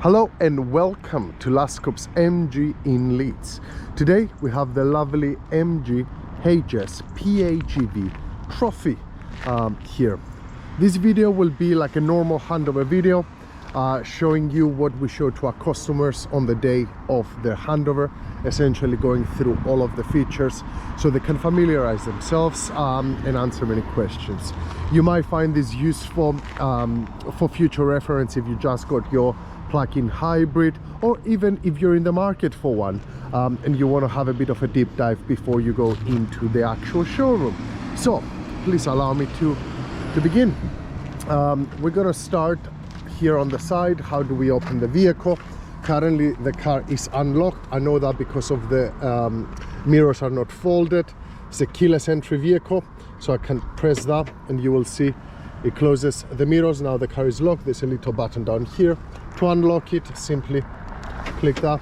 Hello and welcome to Luscombe's MG in Leeds. Today we have the lovely MG HS PHEV trophy here. This video will be like a normal handover video, showing you what we show to our customers on the day of their handover, essentially going through all of the features so they can familiarize themselves and answer many questions. You might find this useful for future reference if you just got your plug-in hybrid, or even if you're in the market for one and you want to have a bit of a deep dive before you go into the actual showroom. So please allow me to begin. We're gonna start here on the side. How do we open the vehicle? Currently the car is unlocked. I know that because of the mirrors are not folded. It's a keyless entry vehicle, so I can press that and you will see it closes the mirrors. Now the car is locked. There's a little button down here to unlock it. Simply click that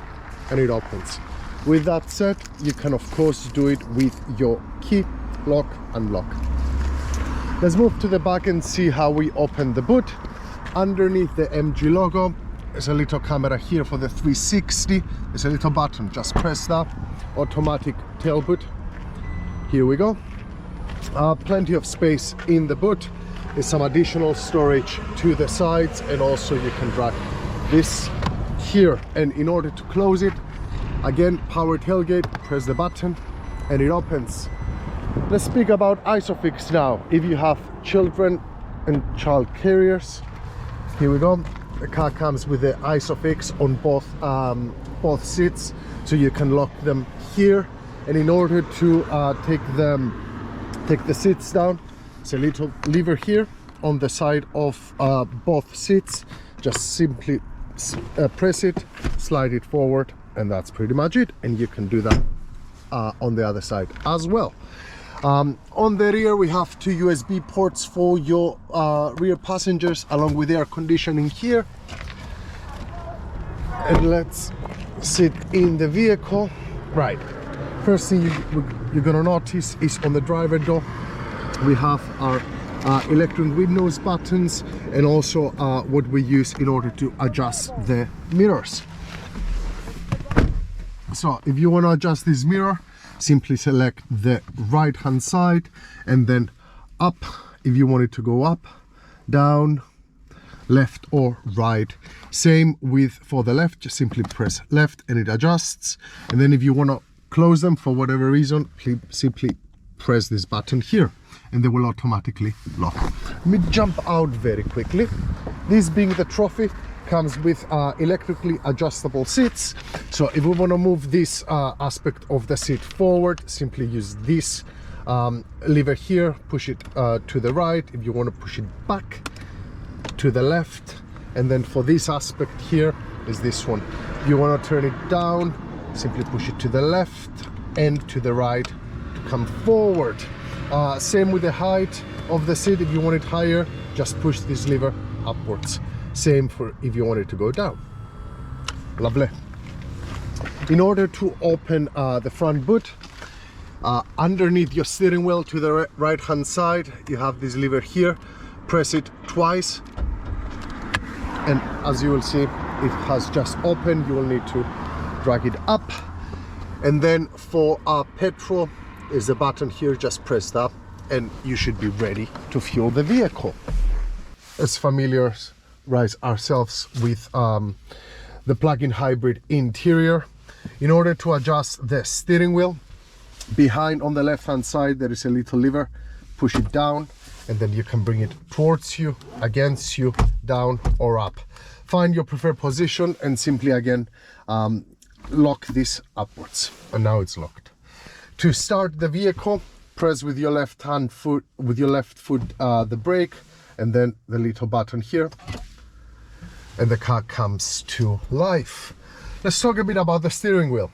and it opens. With that said, you can of course do it with your key, lock, unlock. Let's move to the back and see how we open the boot. Underneath the MG logo, there's a little camera here for the 360. There's a little button, just press that. Automatic tail boot. Here we go. Plenty of space in the boot. There's some additional storage to the sides, and also you can drag this here. And in order to close it, again, power tailgate, press the button and it opens. Let's speak about ISOFIX now. If you have children and child carriers, here we go. The car comes with the ISOFIX on both seats, so you can lock them here. And in order to take the seats down, there's a little lever here on the side of both seats. Just simply press it, slide it forward, and that's pretty much it. And you can do that on the other side as well. On the rear we have two USB ports for your rear passengers, along with air conditioning here. And let's sit in the vehicle. Right, first thing you're gonna notice is on the driver door we have our electric windows buttons, and also what we use in order to adjust the mirrors. So if you want to adjust this mirror, simply select the right hand side and then up if you want it to go up, down, left or right. Same with for the left, just simply press left and it adjusts. And then if you want to close them for whatever reason, please simply press this button here and they will automatically lock. Let me jump out very quickly. This being the trophy, comes with electrically adjustable seats. So if we want to move this aspect of the seat forward, simply use this lever here, push it to the right. If you want to push it back to the left, and then for this aspect here is this one. If you want to turn it down, simply push it to the left and to the right to come forward. Same with the height of the seat. If you want it higher, just push this lever upwards. Same for if you want it to go down. Lovely. In order to open the front boot, underneath your steering wheel to the right hand side, you have this lever here. Press it twice and as you will see, it has just opened. You will need to drag it up. And then for petrol is the button here, just press that and you should be ready to fuel the vehicle. Let's familiarize ourselves with the plug-in hybrid interior. In order to adjust the steering wheel, behind on the left hand side there is a little lever. Push it down and then you can bring it towards you, against you, down or up. Find your preferred position and simply again lock this upwards, and now it's locked. To start the vehicle, press with your left foot the brake and then the little button here, and the car comes to life. Let's talk a bit about the steering wheel.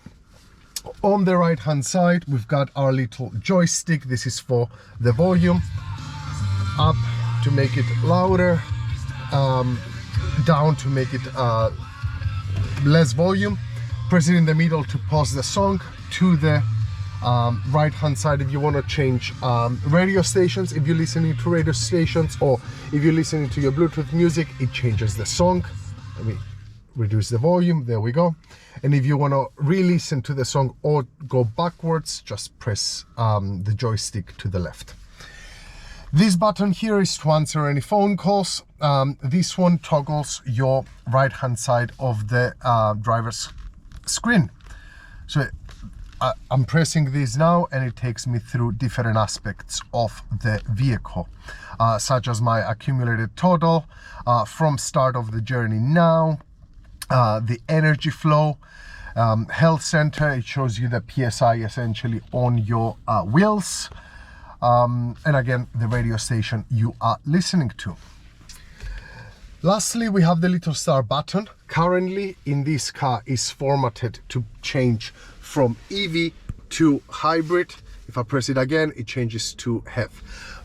On the right hand side we've got our little joystick. This is for the volume. Up to make it louder, down to make it less volume. Press it in the middle to pause the song. To the right hand side if you want to change radio stations. If you're listening to radio stations or if you're listening to your Bluetooth music, it changes the song. Let me reduce the volume, there we go. And if you want to re-listen to the song or go backwards, just press the joystick to the left. This button here is to answer any phone calls. This one toggles your right hand side of the driver's screen. So I'm pressing this now and it takes me through different aspects of the vehicle, such as my accumulated total from start of the journey now, the energy flow, health center, it shows you the PSI essentially on your wheels, and again the radio station you are listening to. Lastly, we have the little star button. Currently in this car is formatted to change from EV to hybrid. If I press it again, it changes to HEV.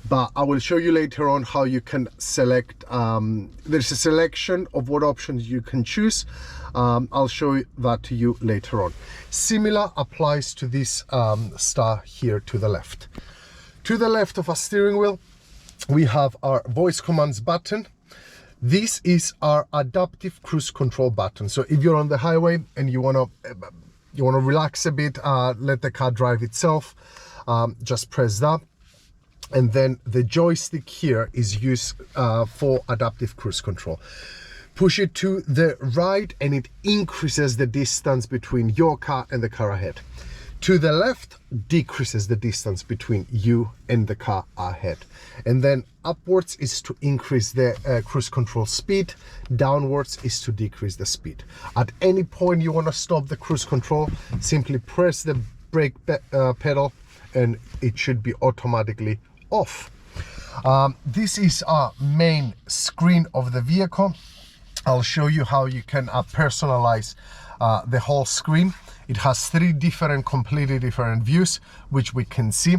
But I will show you later on how you can select. There's a selection of what options you can choose. I'll show that to you later on. Similar applies to this star here to the left. To the left of our steering wheel, we have our voice commands button. This is our adaptive cruise control button. So if you're on the highway and you want to relax a bit, let the car drive itself, just press that. And then the joystick here is used for adaptive cruise control. Push it to the right and it increases the distance between your car and the car ahead. To the left, decreases the distance between you and the car ahead. And then upwards is to increase the cruise control speed. Downwards is to decrease the speed. At any point you want to stop the cruise control, simply press the brake pedal and it should be automatically off. This is our main screen of the vehicle. I'll show you how you can personalize the whole screen. It has three completely different views, which we can see.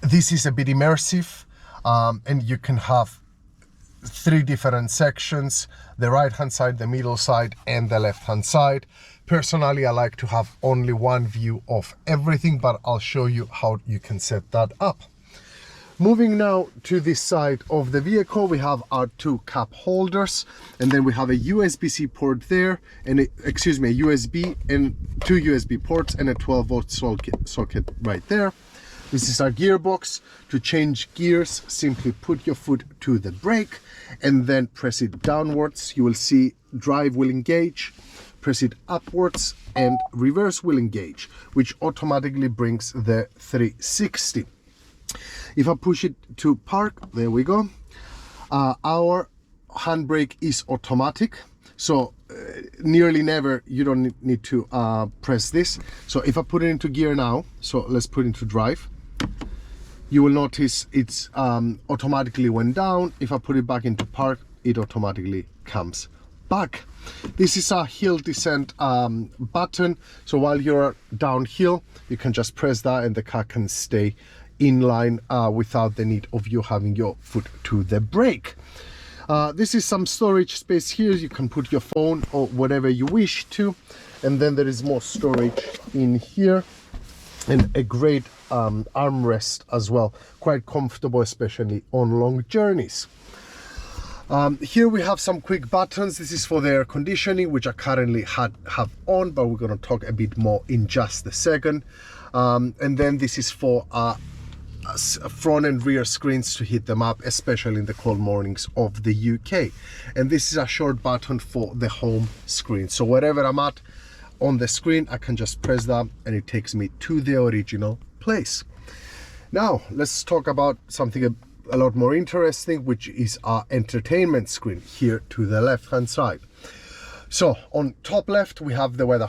This is a bit immersive, and you can have three different sections: the right hand side, the middle side, and the left hand side. Personally, I like to have only one view of everything, but I'll show you how you can set that up. Moving now to this side of the vehicle, we have our two cup holders, and then we have a USB-C port there, and a USB and two USB ports and a 12-volt socket right there. This is our gearbox. To change gears, simply put your foot to the brake and then press it downwards. You will see drive will engage. Press it upwards and reverse will engage, which automatically brings the 360. If I push it to park, there we go. Our handbrake is automatic, so nearly never you don't need to press this. So if I put it into gear now, so let's put it into drive, you will notice it's automatically went down. If I put it back into park, it automatically comes back. This is a hill descent button, so while you're downhill you can just press that and the car can stay in line without the need of you having your foot to the brake. This is some storage space here. You can put your phone or whatever you wish to, and then there is more storage in here and a great armrest as well, quite comfortable, especially on long journeys. Here we have some quick buttons. This is for the air conditioning, which I currently have on, but we're going to talk a bit more in just a second. And then this is for front and rear screens to heat them up, especially in the cold mornings of the UK. And this is a short button for the home screen. So wherever I'm at on the screen, I can just press that and it takes me to the original place. Now let's talk about something a lot more interesting, which is our entertainment screen here to the left hand side. So on top left we have the weather.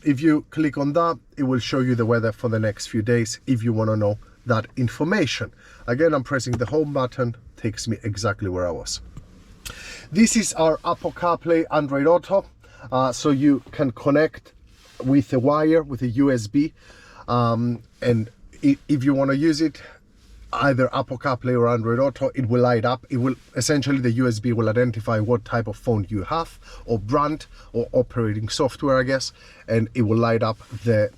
If you click on that, it will show you the weather for the next few days if you want to know that information. Again, I'm pressing the home button, takes me exactly where I was. This is our Apple CarPlay Android Auto, so you can connect with a wire, with a USB, and if you want to use it, either Apple CarPlay or Android Auto, it will light up. It will essentially, the USB will identify what type of phone you have, or brand, or operating software, I guess, and it will light up the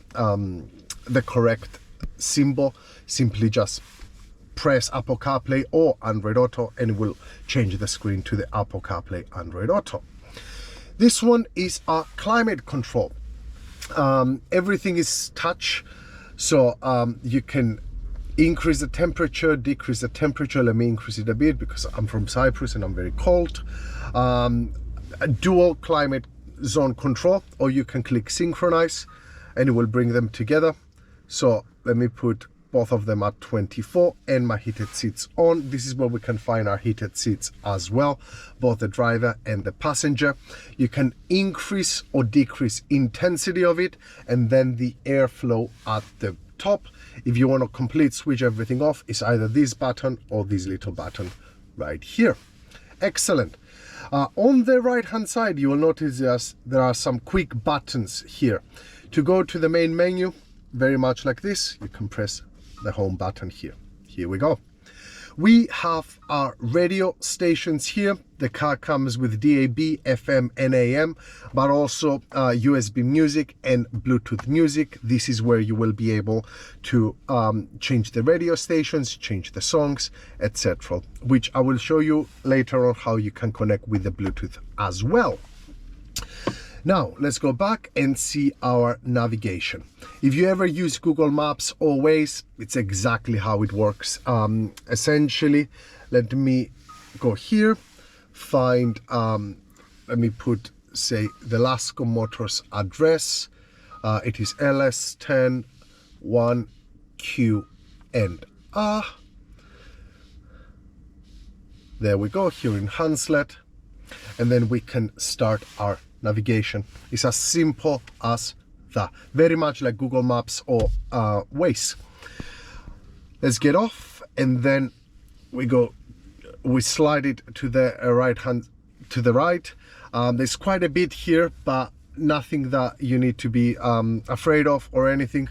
correct symbol. Simply just press Apple CarPlay or Android Auto and it will change the screen to the Apple CarPlay Android Auto. This one is a climate control. Everything is touch, so you can increase the temperature, decrease the temperature. Let me increase it a bit because I'm from Cyprus and I'm very cold. A dual climate zone control, or you can click synchronize and it will bring them together. So let me put both of them at 24 and my heated seats on. This is where we can find our heated seats as well, both the driver and the passenger. You can increase or decrease intensity of it, and then the airflow at the top. If you want to complete switch everything off, it's either this button or this little button right here. Excellent. On the right hand side, you will notice there are some quick buttons here. To go to the main menu, very much like this, you can press the home button here. Here we go. We have our radio stations here. The car comes with DAB, FM and AM, but also USB music and Bluetooth music. This is where you will be able to change the radio stations, change the songs, etc., which I will show you later on how you can connect with the Bluetooth as well. Now, let's go back and see our navigation. If you ever use Google Maps or Waze, it's exactly how it works. Essentially, let me go here, find, let me put, say, the Luscombe Motors address. It is LS10 1Q and R. There we go, here in Hanslet. And then we can start our navigation. It's as simple as that, very much like Google Maps or Waze. Let's get off, and then we slide it to the right. There's quite a bit here, but nothing that you need to be afraid of or anything.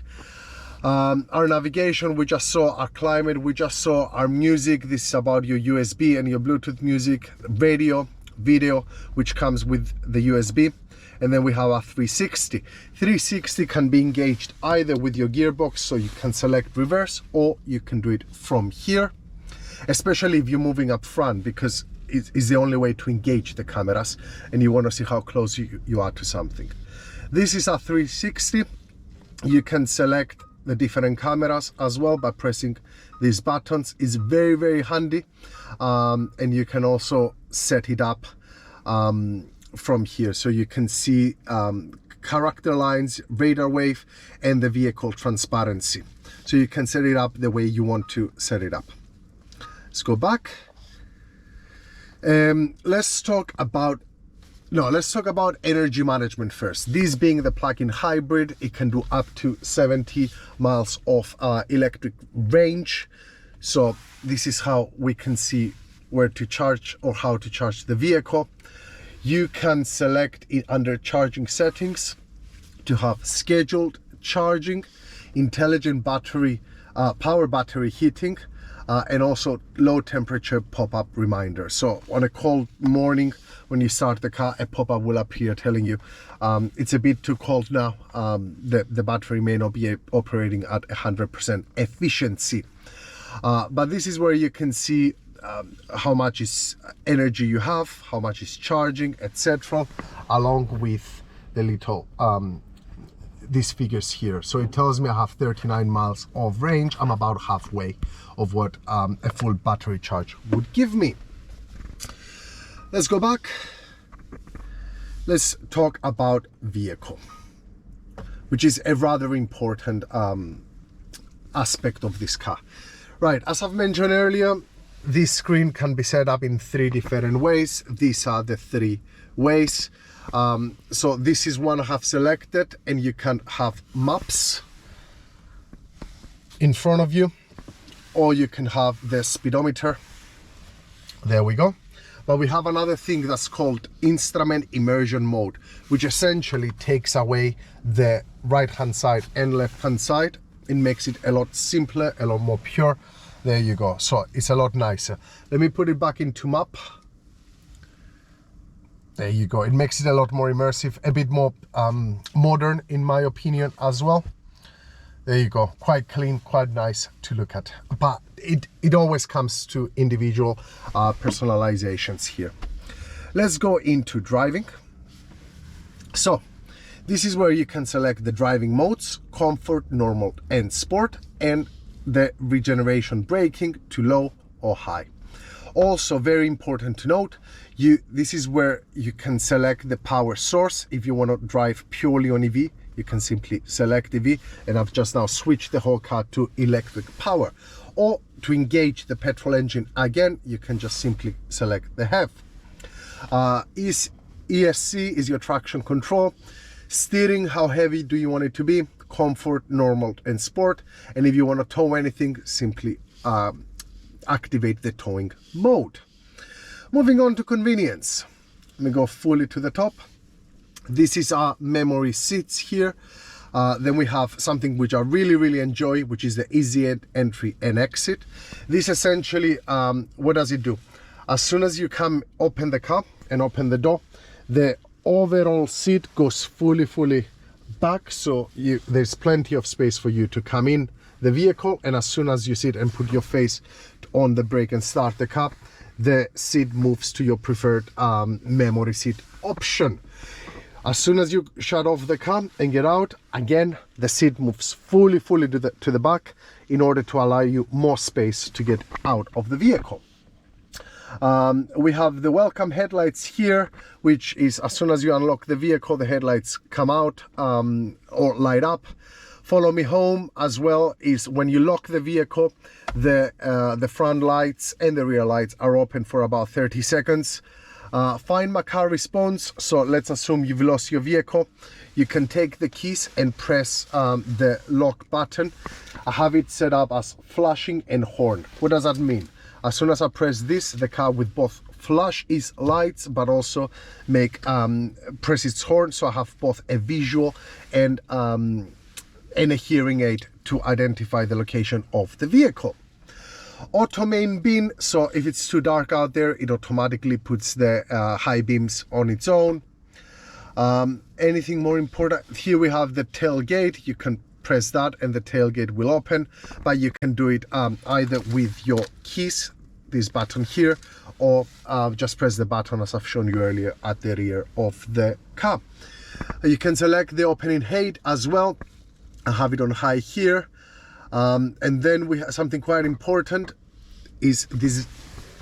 Our navigation, we just saw our climate, we just saw our music. This is about your USB and your Bluetooth music, radio, video, which comes with the USB. And then we have a 360. 360 can be engaged either with your gearbox, so you can select reverse, or you can do it from here, especially if you're moving up front, because it's the only way to engage the cameras and you want to see how close you are to something. This is a 360. You can select the different cameras as well by pressing these buttons. It's very, very handy, and you can also set it up from here, so you can see character lines, radar wave, and the vehicle transparency. So you can set it up the way you want to set it up. Let's go back. Let's talk about energy management first. This being the plug-in hybrid, it can do up to 70 miles of electric range. So this is how we can see where to charge or how to charge the vehicle. You can select it under charging settings to have scheduled charging, intelligent battery, power battery heating, and also low temperature pop-up reminder. So on a cold morning, when you start the car, a pop-up will appear telling you it's a bit too cold now. The battery may not be operating at 100% efficiency. But this is where you can see how much is energy you have, how much is charging, etc., along with the little these figures here. So it tells me I have 39 miles of range. I'm about halfway of what a full battery charge would give me. Let's go back. Let's talk about vehicle, which is a rather important aspect of this car. Right, as I've mentioned earlier, this screen can be set up in 3 different ways. These are the 3 ways. So this is one I have selected, and you can have maps in front of you, or you can have the speedometer. There we go. But we have another thing that's called instrument immersion mode, which essentially takes away the right hand side and left hand side. It makes it a lot simpler, a lot more pure. There you go. So it's a lot nicer. Let me put it back into map. There you go. It makes it a lot more immersive, a bit more modern in my opinion as well. There you go. Quite clean, quite nice to look at. But it always comes to individual personalizations here. Let's go into driving. So this is where you can select the driving modes: comfort, normal and sport, and the regeneration braking to low or high. Also very important to note, this is where you can select the power source. If you want to drive purely on EV, you can simply select EV, and I've just now switched the whole car to electric power. Or to engage the petrol engine again, you can just simply select the HEV. ESC is your traction control. Steering, how heavy do you want it to be? Comfort, normal and sport. And if you want to tow anything, simply activate the towing mode. Moving on to convenience. Let me go fully to the top. This is our memory seats here. Then we have something which I really enjoy, which is the easy entry and exit. This essentially, what does it do? As soon as you come open the car and open the door, the overall seat goes fully back, so there's plenty of space for you to come in the vehicle, and as soon as you sit and put your face on the brake and start the car, the seat moves to your preferred memory seat option. As soon as you shut off the car and get out, again the seat moves fully to the back in order to allow you more space to get out of the vehicle. We have the welcome headlights here, which is as soon as you unlock the vehicle, the headlights come out or light up. Follow me home as well is when you lock the vehicle, the front lights and the rear lights are open for about 30 seconds. Find my car response. So let's assume you've lost your vehicle. You can take the keys and press the lock button. I have it set up as flashing and horn. What does that mean? As soon as I press this, the car with both flash its lights, but also press its horn, so I have both a visual and a hearing aid to identify the location of the vehicle. Auto main beam, so if it's too dark out there, it automatically puts the high beams on its own. Anything more important, here we have the tailgate. You can press that and the tailgate will open, but you can do it either with your keys, this button here, or just press the button as I've shown you earlier at the rear of the car. You can select the opening height as well. I have it on high here. And then we have something quite important, is these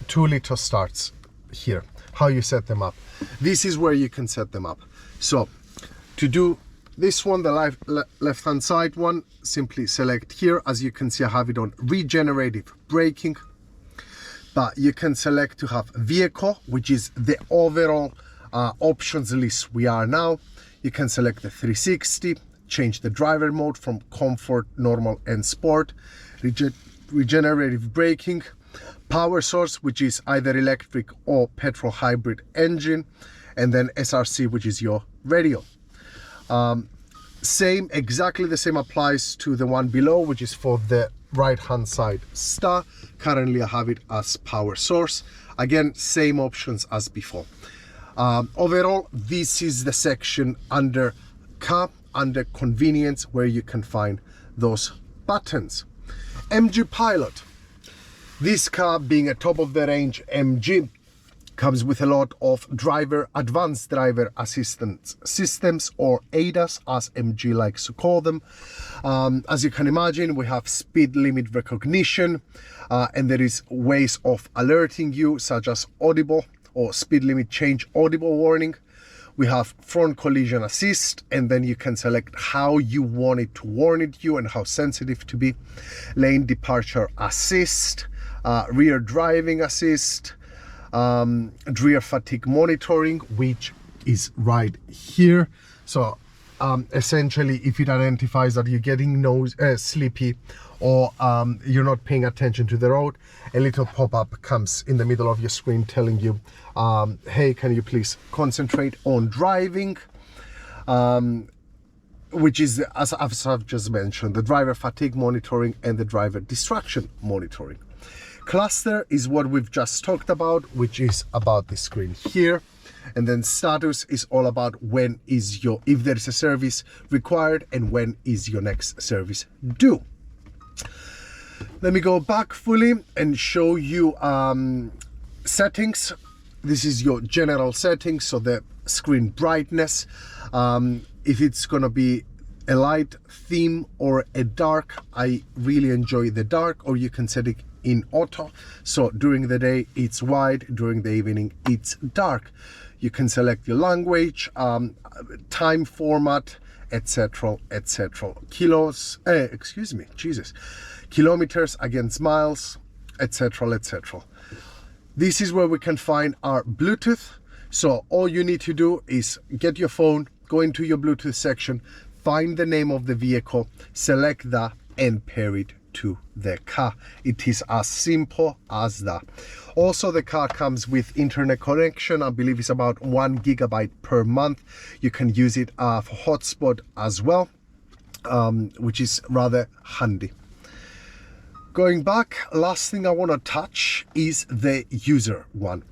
2-liter starts here, how you set them up. This is where you can set them up. So to do this one, the left hand side one, simply select here. As you can see, I have it on regenerative braking, but you can select to have vehicle, which is the overall options list we are now. You can select the 360, change the driver mode from comfort, normal and sport, regenerative braking, power source, which is either electric or petrol hybrid engine, and then SRC, which is your radio. Exactly the same applies to the one below, which is for the right hand side star. Currently I have it as power source. Again, same options as before. Overall, this is the section under car, under convenience, where you can find those buttons. MG Pilot. This car, being a top of the range MG, comes with a lot of advanced driver assistance systems, or ADAS as MG likes to call them. As you can imagine, we have speed limit recognition, and there is ways of alerting you, such as audible or speed limit change audible warning. We have front collision assist, and then you can select how you want it to warn you and how sensitive to be. Lane departure assist, rear driving assist, rear fatigue monitoring, which is right here. So essentially, if it identifies that you're getting sleepy or you're not paying attention to the road, a little pop-up comes in the middle of your screen telling you, hey, can you please concentrate on driving, which is, as I've just mentioned, the driver fatigue monitoring and the driver distraction monitoring. Cluster is what we've just talked about, which is about the screen here. And then status is all about if there is a service required and when is your next service due. Let me go back fully and show you settings. This is your general settings. So the screen brightness, if it's gonna be a light theme or a dark. I really enjoy the dark, or you can set it in auto, so during the day it's white, during the evening it's dark. You can select your language, time format, etc, etc. Kilometers against miles, etc, etc. This is where we can find our Bluetooth. So all you need to do is get your phone, go into your Bluetooth section, find the name of the vehicle, select that, and pair it to the car. It is as simple as that. Also, the car comes with internet connection. I believe it's about 1 GB per month. You can use it for hotspot as well, which is rather handy. Going back, last thing I want to touch is the user one.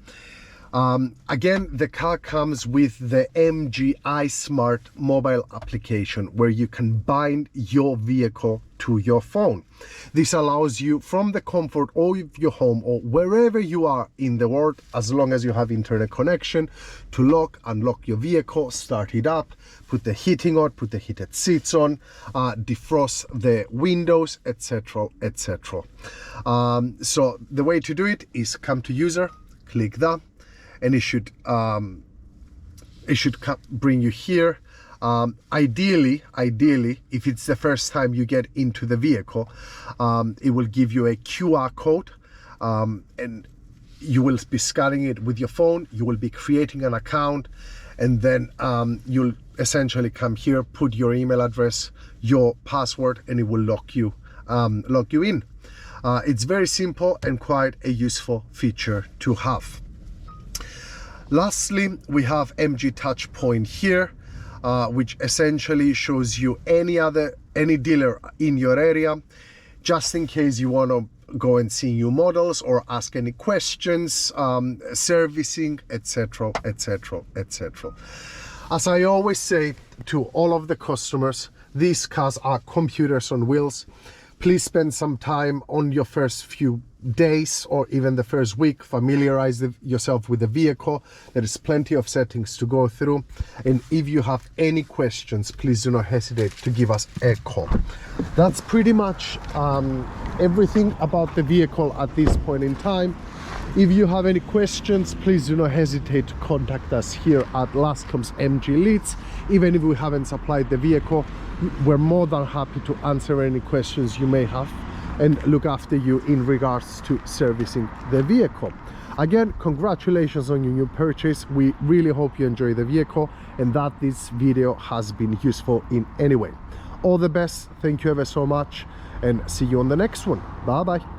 Again, the car comes with the MG iSmart mobile application, where you can bind your vehicle to your phone. This allows you, from the comfort of your home or wherever you are in the world, as long as you have internet connection, to lock, unlock your vehicle, start it up, put the heating on, put the heated seats on, defrost the windows, etc, etc. So the way to do it is come to user, click that, and it should bring you here. Ideally, if it's the first time you get into the vehicle, it will give you a QR code, and you will be scanning it with your phone. You will be creating an account, and then you'll essentially come here, put your email address, your password, and it will lock you in. It's very simple and quite a useful feature to have. Lastly, we have MG Touch Point here, which essentially shows you any dealer in your area, just in case you want to go and see new models or ask any questions, servicing, etc, etc, etc. As I always say to all of the customers, these cars are computers on wheels. Please spend some time on your first few days or even the first week, familiarize yourself with the vehicle. There is plenty of settings to go through, and if you have any questions, please do not hesitate to give us a call. That's pretty much everything about the vehicle at this point in time. If you have any questions, please do not hesitate to contact us here at Luscombe's MG Leeds. Even if we haven't supplied the vehicle, we're more than happy to answer any questions you may have and look after you in regards to servicing the vehicle. Again, congratulations on your new purchase. We really hope you enjoy the vehicle and that this video has been useful in any way. All the best, thank you ever so much, and see you on the next one. Bye bye.